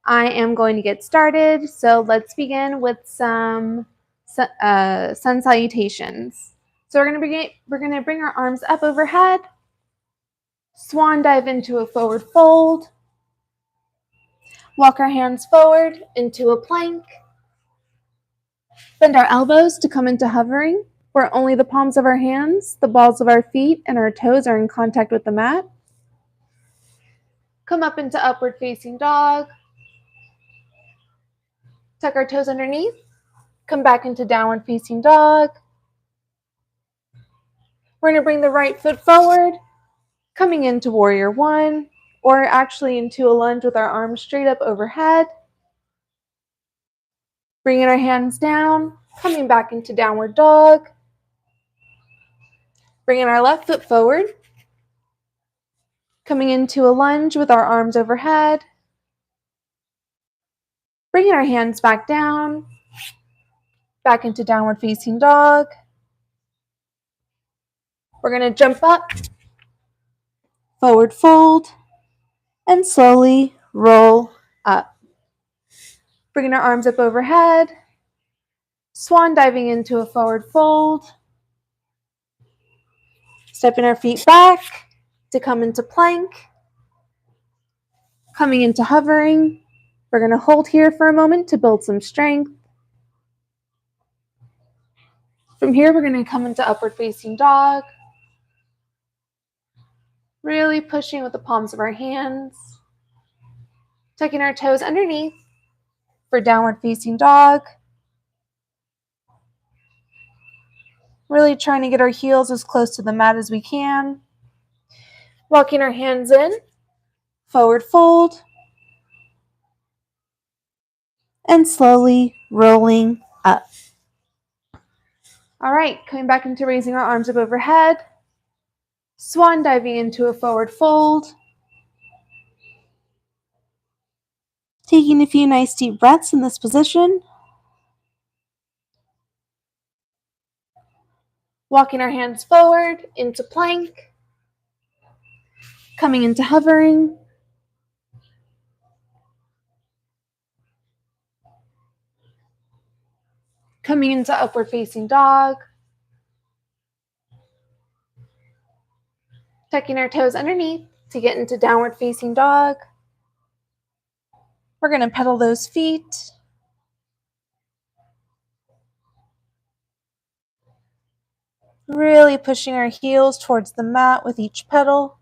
I am going to get started. So let's begin with some sun salutations. So we're going to bring our arms up overhead, swan dive into a forward fold, walk our hands forward into a plank, bend our elbows to come into hovering, where only the palms of our hands, the balls of our feet, and our toes are in contact with the mat. Come up into upward facing dog. Tuck our toes underneath. Come back into downward facing dog. We're going to bring the right foot forward, coming into warrior one, or actually into a lunge with our arms straight up overhead. Bringing our hands down, coming back into downward dog. Bringing our left foot forward, coming into a lunge with our arms overhead. Bringing our hands back down, back into downward facing dog. We're going to jump up, forward fold, and slowly roll up. Bringing our arms up overhead, swan diving into a forward fold, stepping our feet back to come into plank, coming into hovering. We're going to hold here for a moment to build some strength. From here, we're going to come into upward facing dog, really pushing with the palms of our hands, tucking our toes underneath for downward facing dog. Really trying to get our heels as close to the mat as we can. Walking our hands in, forward fold, and slowly rolling up. All right, coming back into raising our arms up overhead, swan diving into a forward fold. Taking a few nice deep breaths in this position. Walking our hands forward into plank, coming into hovering. Coming into upward facing dog. Tucking our toes underneath to get into downward facing dog. We're going to pedal those feet. Really pushing our heels towards the mat with each pedal.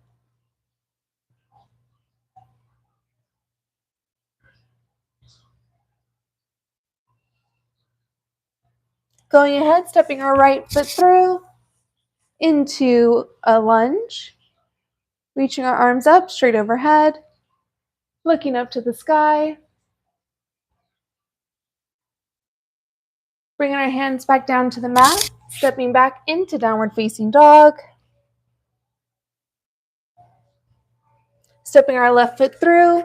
Going ahead, stepping our right foot through into a lunge. Reaching our arms up straight overhead. Looking up to the sky. Bringing our hands back down to the mat. Stepping back into downward facing dog. Stepping our left foot through.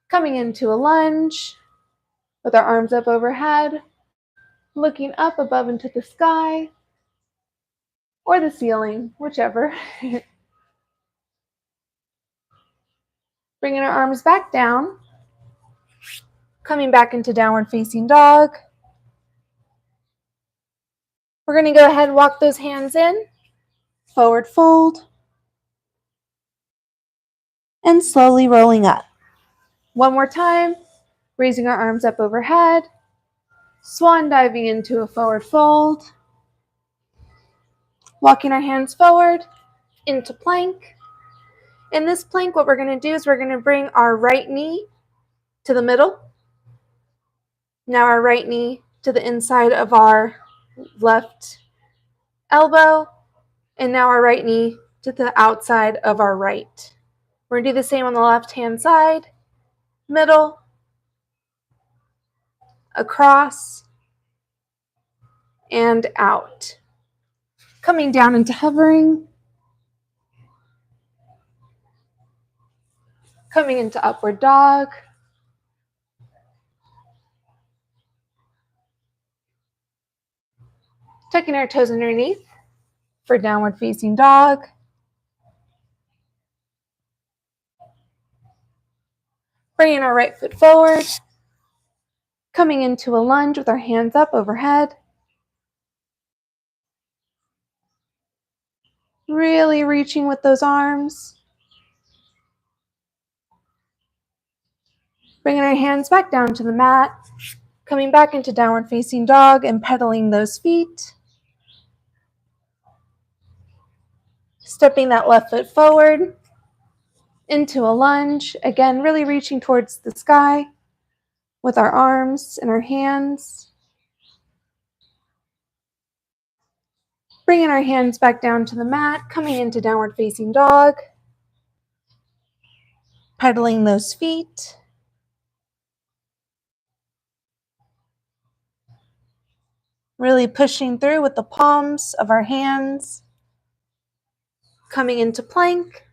Coming into a lunge with our arms up overhead. Looking up above into the sky or the ceiling, whichever. Bringing our arms back down, coming back into downward facing dog. We're going to go ahead and walk those hands in, forward fold, and slowly rolling up. One more time, raising our arms up overhead, swan diving into a forward fold, walking our hands forward into plank. In this plank, what we're going to do is we're going to bring our right knee to the middle. Now our right knee to the inside of our left elbow, and now our right knee to the outside of our right. We're going to do the same on the left-hand side, middle, across, and out. Coming down into hovering, coming into upward dog, tucking our toes underneath for downward facing dog. Bringing our right foot forward, coming into a lunge with our hands up overhead. Really reaching with those arms. Bringing our hands back down to the mat, coming back into downward facing dog and pedaling those feet. Stepping that left foot forward into a lunge. Again, really reaching towards the sky with our arms and our hands. Bringing our hands back down to the mat, coming into downward facing dog. Pedaling those feet. Really pushing through with the palms of our hands. Coming into plank.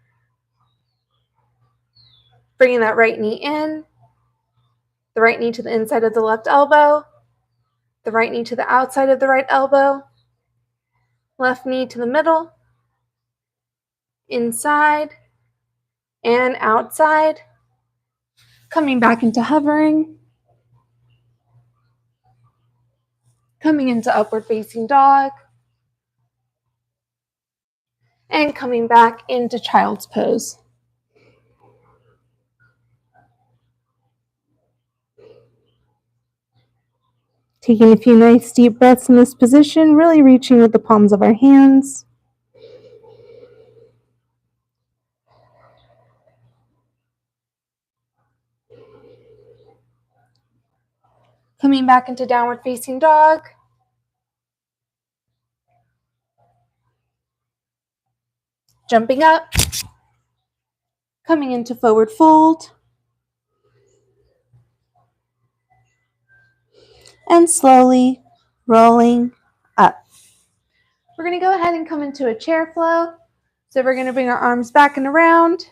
Bringing that right knee in. The right knee to the inside of the left elbow. The right knee to the outside of the right elbow. Left knee to the middle. Inside and outside. Coming back into hovering. Coming into upward facing dog. And coming back into child's pose. Taking a few nice deep breaths in this position, really reaching with the palms of our hands. Coming back into downward facing dog. Jumping up. Coming into forward fold. And slowly rolling up. We're going to go ahead and come into a chair flow. So we're going to bring our arms back and around,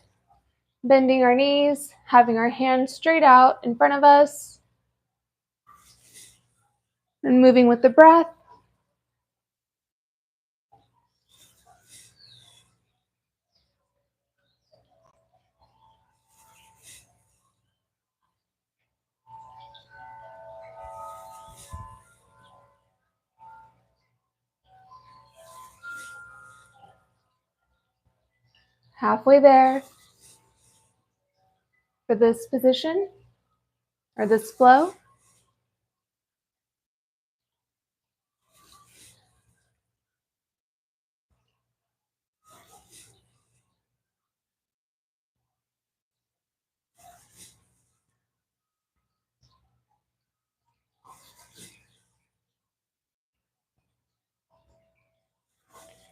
bending our knees, having our hands straight out in front of us, and moving with the breath. Halfway there for this position or this flow.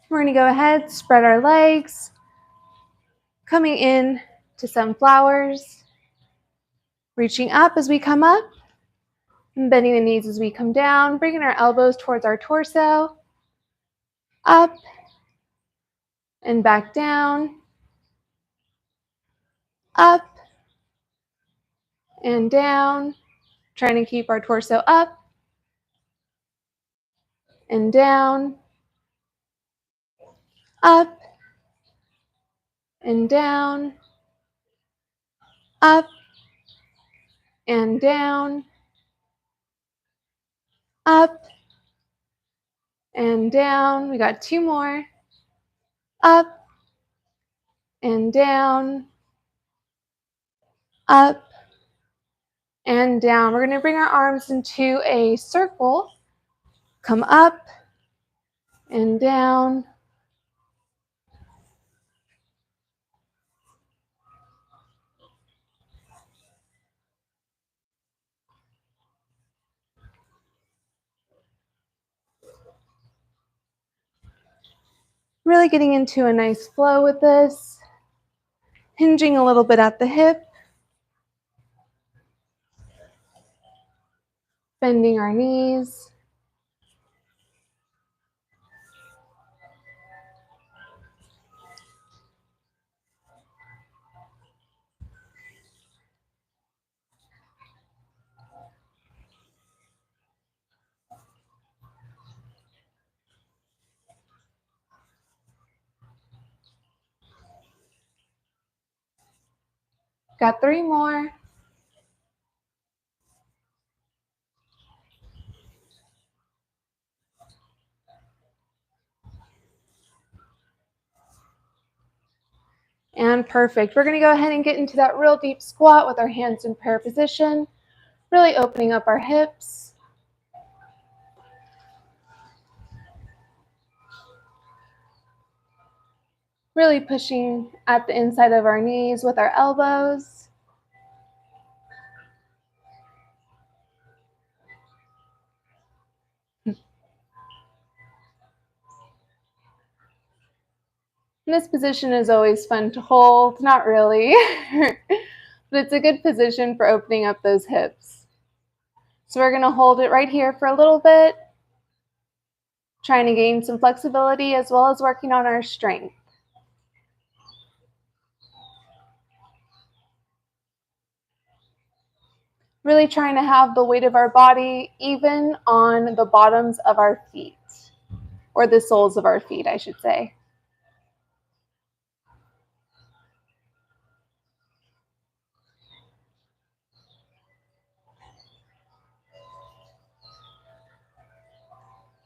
We're going to go ahead, spread our legs, coming in to sunflowers, reaching up as we come up, and bending the knees as we come down, bringing our elbows towards our torso, up and back down, up and down, trying to keep our torso up and down, up and down, up and down, up and down. We got two more. Up and down, up and down. We're going to bring our arms into a circle. Come up and down. Really getting into a nice flow with this. Hinging a little bit at the hip. Bending our knees. Got three more. And perfect. We're going to go ahead and get into that real deep squat with our hands in prayer position, really opening up our hips. Really pushing at the inside of our knees with our elbows. This position is always fun to hold, not really, but it's a good position for opening up those hips. So we're going to hold it right here for a little bit, trying to gain some flexibility as well as working on our strength. Really trying to have the weight of our body even on the bottoms of our feet, or the soles of our feet, I should say.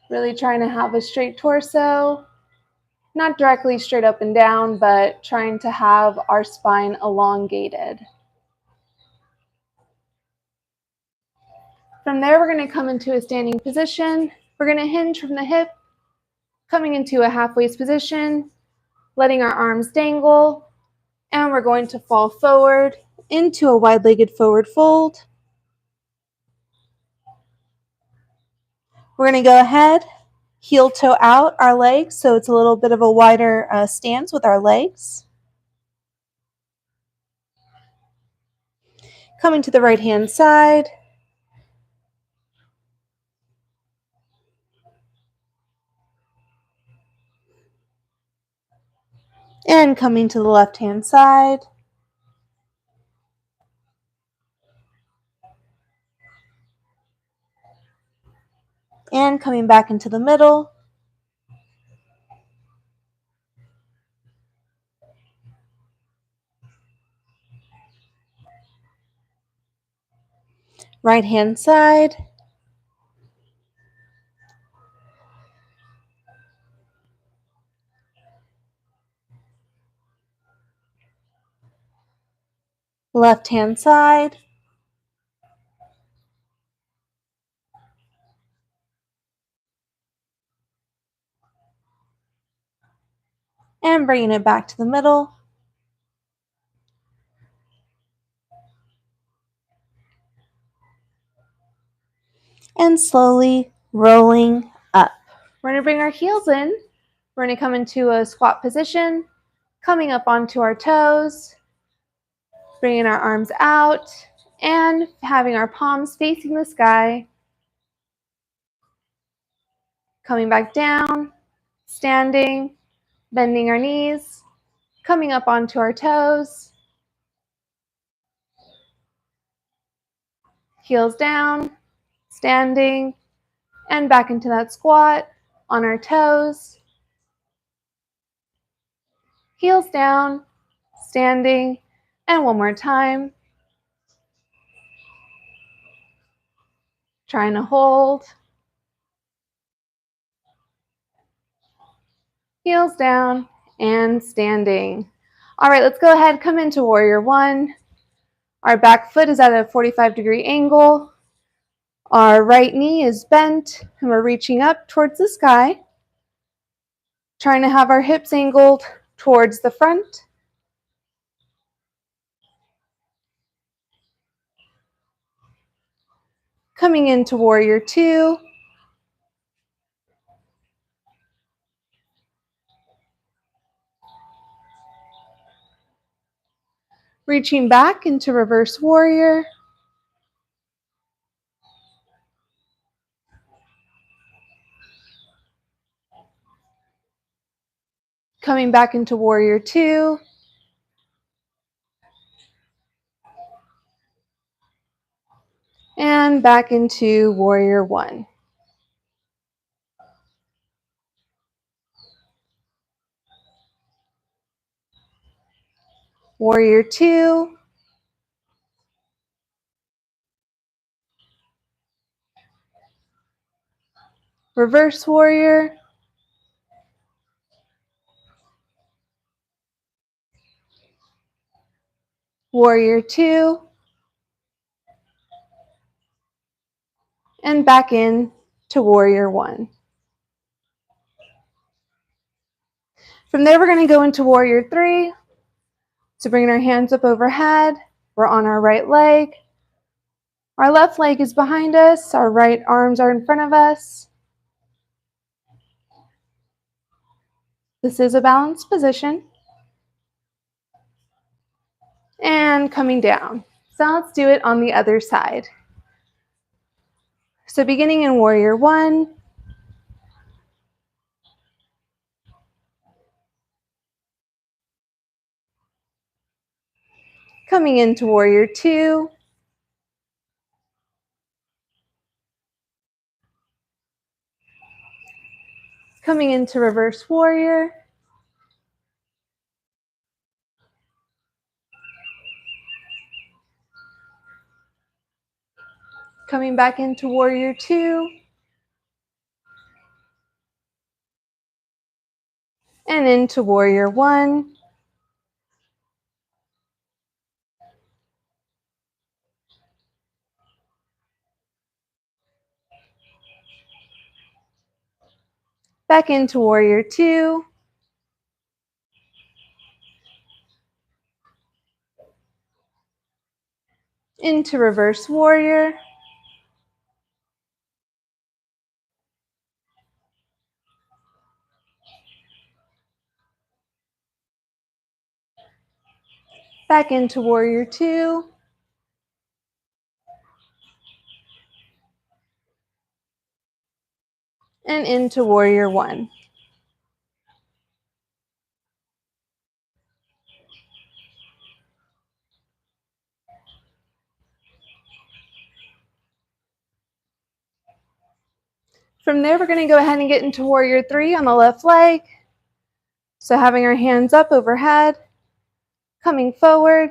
Really trying to have a straight torso, not directly straight up and down, but trying to have our spine elongated. From there, we're going to come into a standing position. We're going to hinge from the hip, coming into a half waist position, letting our arms dangle, and we're going to fall forward into a wide-legged forward fold. We're going to go ahead, heel toe out our legs, so it's a little bit of a wider stance with our legs. Coming to the right-hand side. And coming to the left-hand side. And coming back into the middle. Right-hand side. Left-hand side. And bringing it back to the middle. And slowly rolling up. We're going to bring our heels in. We're going to come into a squat position, coming up onto our toes, bringing our arms out, and having our palms facing the sky. Coming back down, standing, bending our knees, coming up onto our toes, heels down, standing, and back into that squat on our toes, heels down, standing, and one more time. Trying to hold. Heels down and standing. All right, let's go ahead, come into Warrior One. Our back foot is at a 45-degree angle. Our right knee is bent, and we're reaching up towards the sky. Trying to have our hips angled towards the front. Coming into Warrior Two. Reaching back into Reverse Warrior. Coming back into Warrior Two. And back into Warrior One. Warrior Two. Reverse Warrior. warrior 2, and back in to warrior 1. From there, we're going to go into warrior 3. So bringing our hands up overhead, we're on our right leg. Our left leg is behind us, our right arms are in front of us. This is a balanced position. And coming down. So let's do it on the other side. So beginning in warrior 1, coming into warrior 2, coming into reverse warrior, coming back into warrior 2, and into warrior 1, back into warrior 2, into reverse warrior, back into warrior 2, and into warrior 1. From there, we're going to go ahead and get into warrior 3 on the left leg. So having our hands up overhead, coming forward,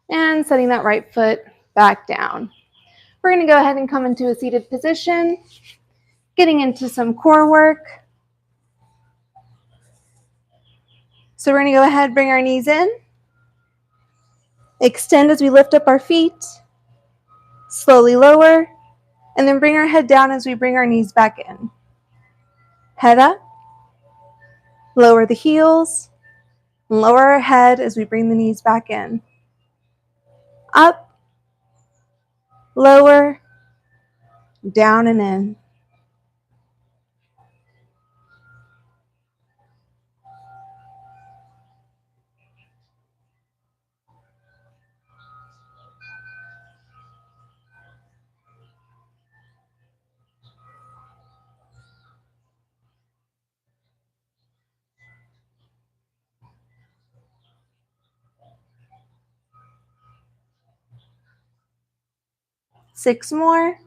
and setting that right foot back down. We're going to go ahead and come into a seated position, getting into some core work. So we're going to go ahead and bring our knees in, extend as we lift up our feet, slowly lower, and then bring our head down as we bring our knees back in. Head up, lower the heels, and lower our head as we bring the knees back in. Up, lower, down and in. Six more.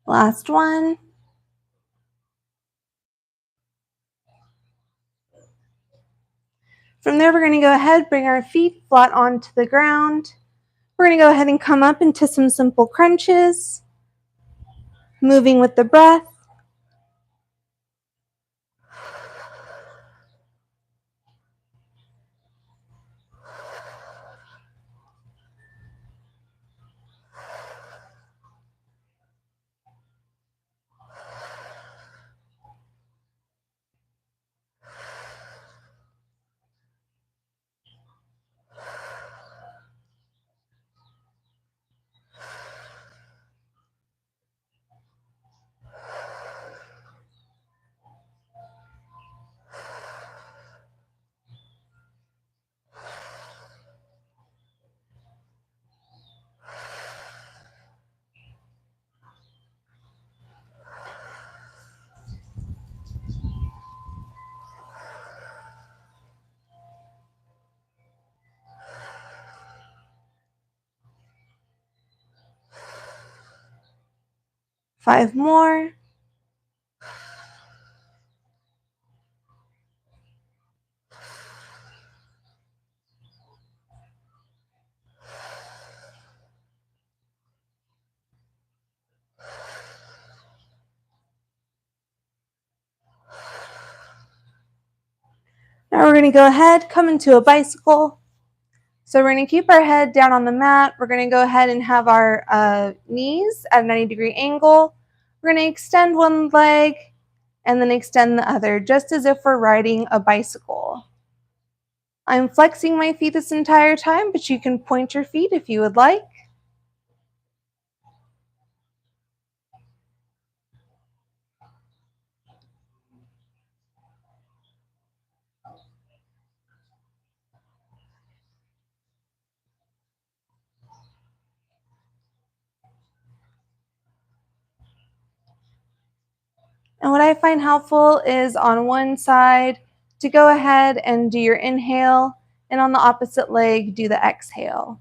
Last one. From there, we're going to go ahead, bring our feet flat onto the ground. We're going to go ahead and come up into some simple crunches, moving with the breath. 5 more. Now we're going to go ahead, come into a bicycle. So we're going to keep our head down on the mat. We're going to go ahead and have our knees at a 90-degree angle. We're going to extend one leg and then extend the other, just as if we're riding a bicycle. I'm flexing my feet this entire time, but you can point your feet if you would like. And what I find helpful is on one side to go ahead and do your inhale, and on the opposite leg, do the exhale.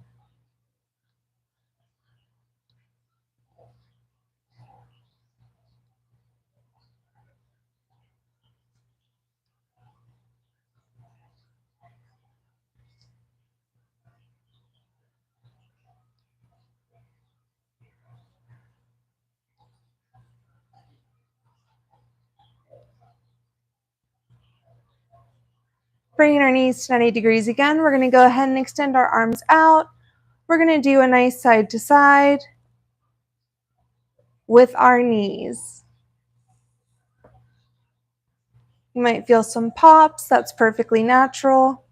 Bringing our knees to 90 degrees again, we're going to go ahead and extend our arms out. We're going to do a nice side to side with our knees. You might feel some pops, that's perfectly natural.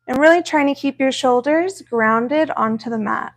And really trying to keep your shoulders grounded onto the mat.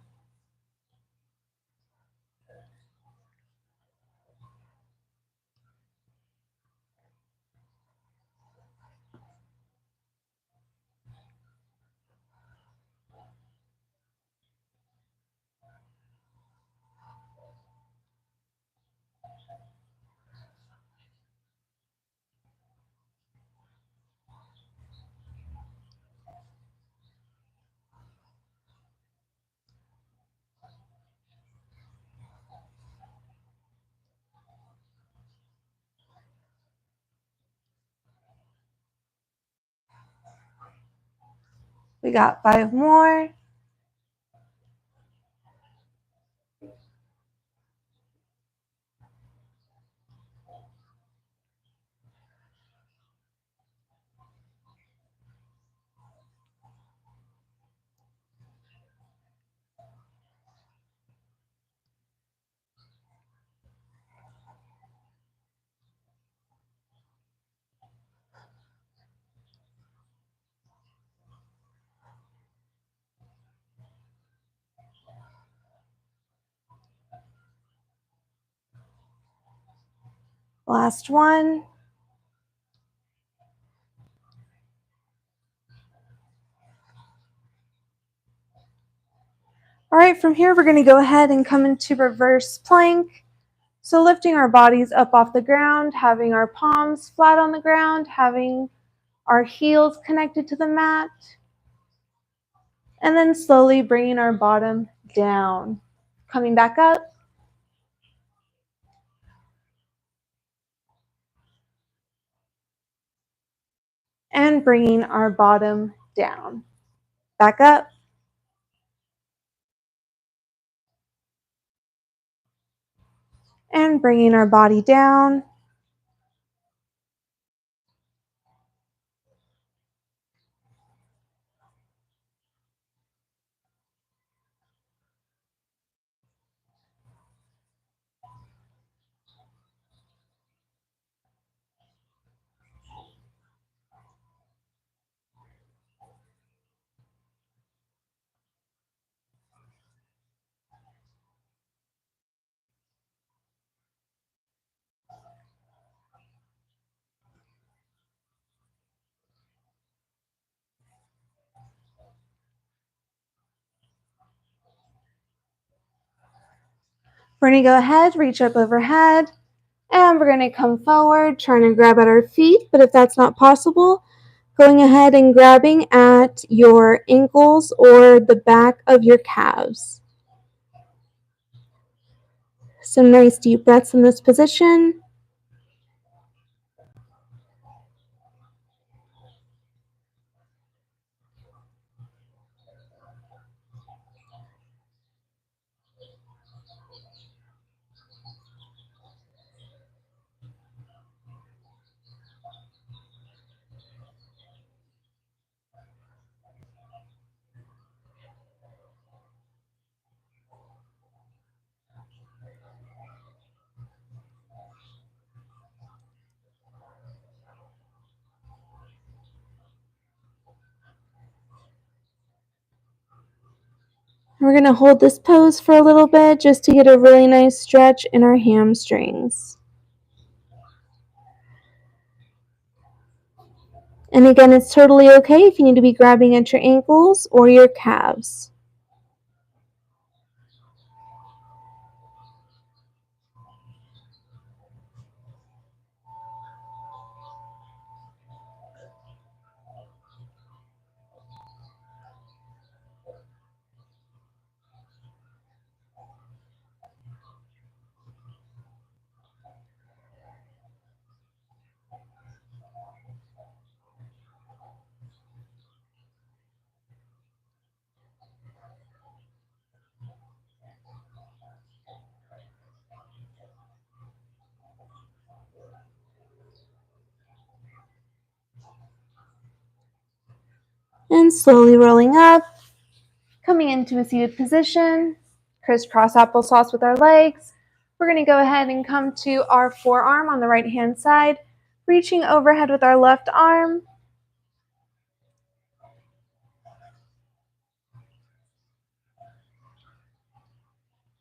We got 5 more. Last one. All right, from here, we're going to go ahead and come into reverse plank. So lifting our bodies up off the ground, having our palms flat on the ground, having our heels connected to the mat, and then slowly bringing our bottom down. Coming back up. And bringing our bottom down. Back up. And bringing our body down. We're going to go ahead, reach up overhead, and we're going to come forward, trying to grab at our feet, but if that's not possible, going ahead and grabbing at your ankles or the back of your calves. Some nice deep breaths in this position. We're going to hold this pose for a little bit just to get a really nice stretch in our hamstrings. And again, it's totally okay if you need to be grabbing at your ankles or your calves. And slowly rolling up, coming into a seated position, crisscross applesauce with our legs. We're going to go ahead and come to our forearm on the right hand side, reaching overhead with our left arm.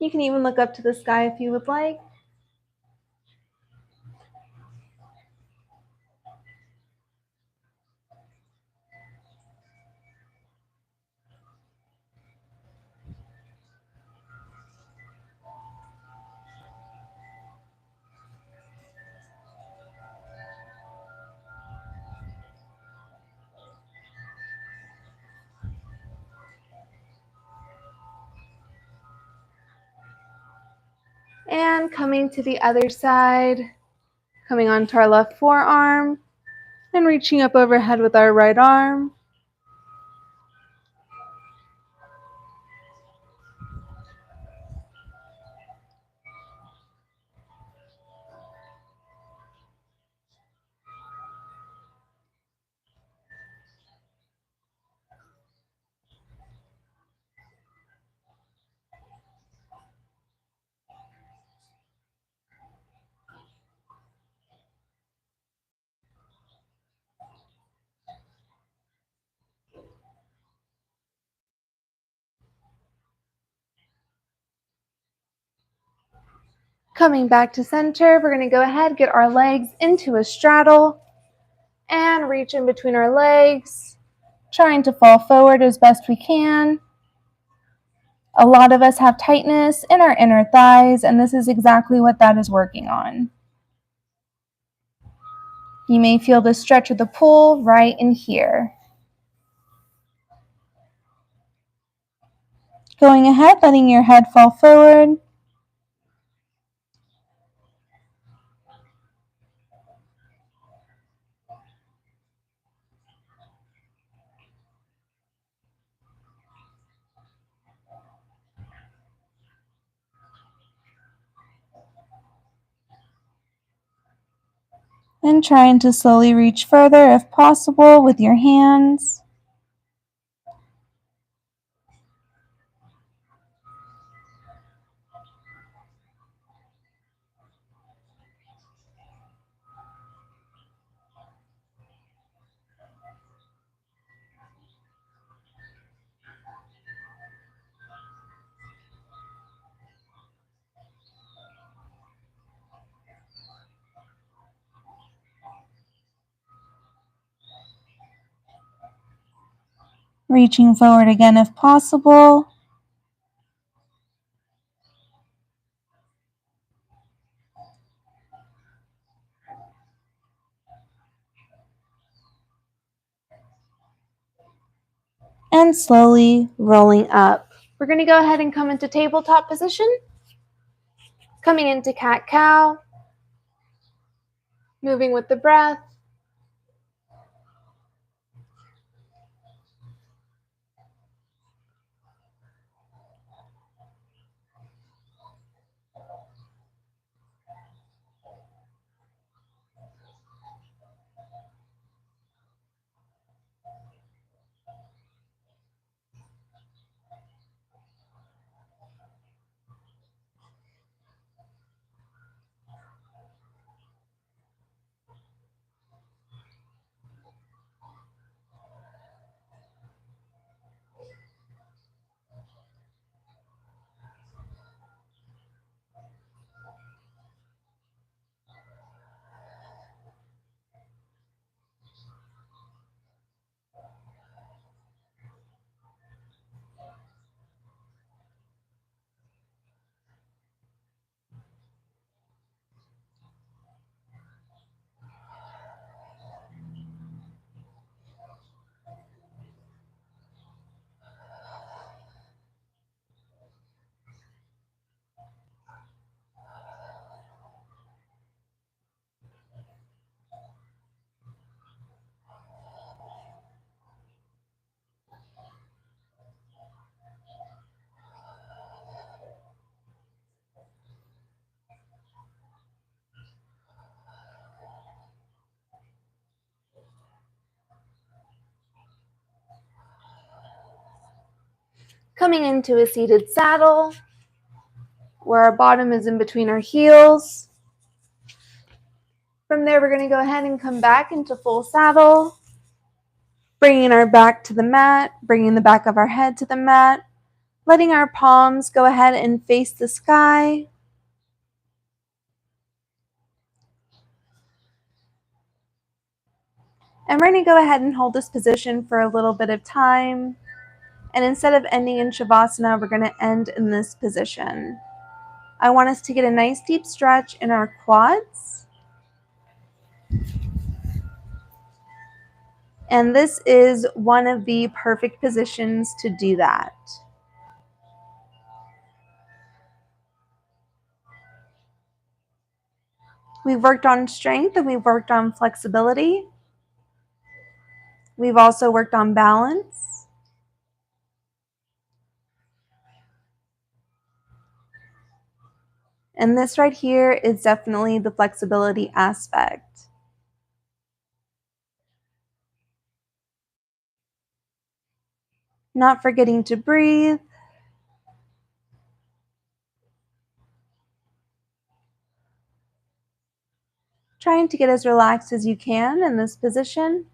You can even look up to the sky if you would like. And coming to the other side, coming onto our left forearm and reaching up overhead with our right arm. Coming back to center, we're going to go ahead, get our legs into a straddle and reach in between our legs, trying to fall forward as best we can. A lot of us have tightness in our inner thighs, and this is exactly what that is working on. You may feel the stretch or the pull right in here. Going ahead, letting your head fall forward. And trying to slowly reach further if possible with your hands. Reaching forward again if possible. And slowly rolling up. We're going to go ahead and come into tabletop position. Coming into cat-cow, moving with the breath. Coming into a seated saddle, where our bottom is in between our heels. From there, we're going to go ahead and come back into full saddle, bringing our back to the mat, bringing the back of our head to the mat, letting our palms go ahead and face the sky. And we're going to go ahead and hold this position for a little bit of time. And instead of ending in Shavasana, we're going to end in this position. I want us to get a nice deep stretch in our quads. And this is one of the perfect positions to do that. We've worked on strength and we've worked on flexibility. We've also worked on balance. And this right here is definitely the flexibility aspect. Not forgetting to breathe. Trying to get as relaxed as you can in this position.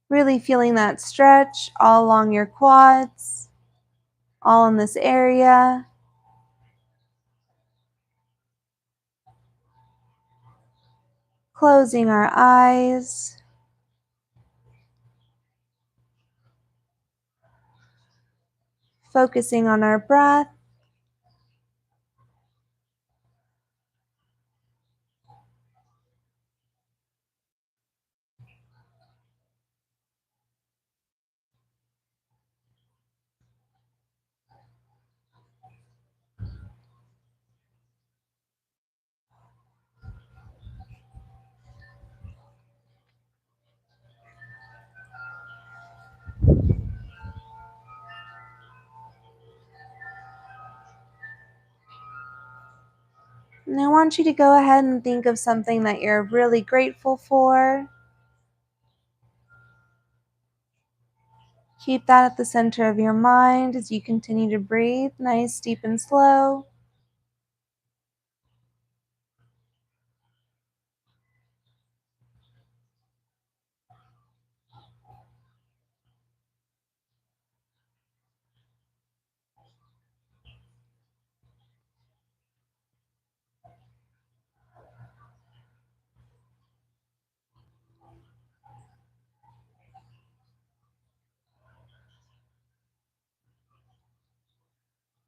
Really feeling that stretch all along your quads, all in this area. Closing our eyes. Focusing on our breath. And I want you to go ahead and think of something that you're really grateful for. Keep that at the center of your mind as you continue to breathe, nice, deep, and slow.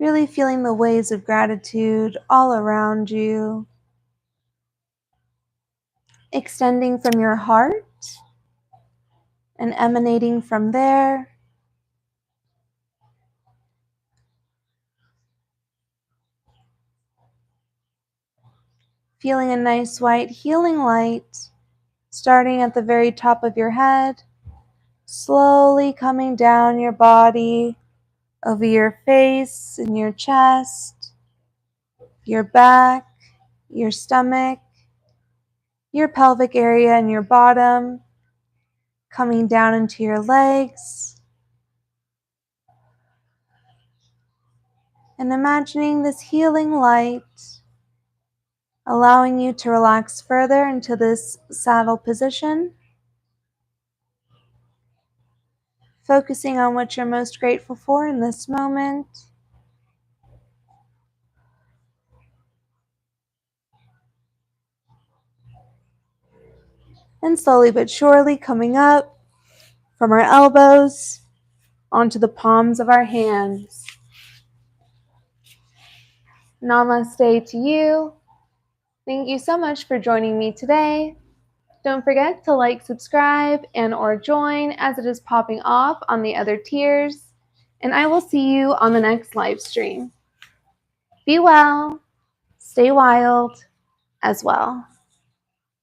Really feeling the waves of gratitude all around you. extending from your heart and emanating from there. Feeling a nice white healing light starting at the very top of your head, slowly coming down your body, over your face and your chest, your back, your stomach, your pelvic area and your bottom, coming down into your legs, and imagining this healing light allowing you to relax further into this saddle position, focusing on what you're most grateful for in this moment. And slowly but surely coming up from our elbows onto the palms of our hands. Namaste to you. Thank you so much for joining me today. Don't forget to like, subscribe, and or join as it is popping off on the other tiers. And I will see you on the next live stream. Be well, stay wild as well.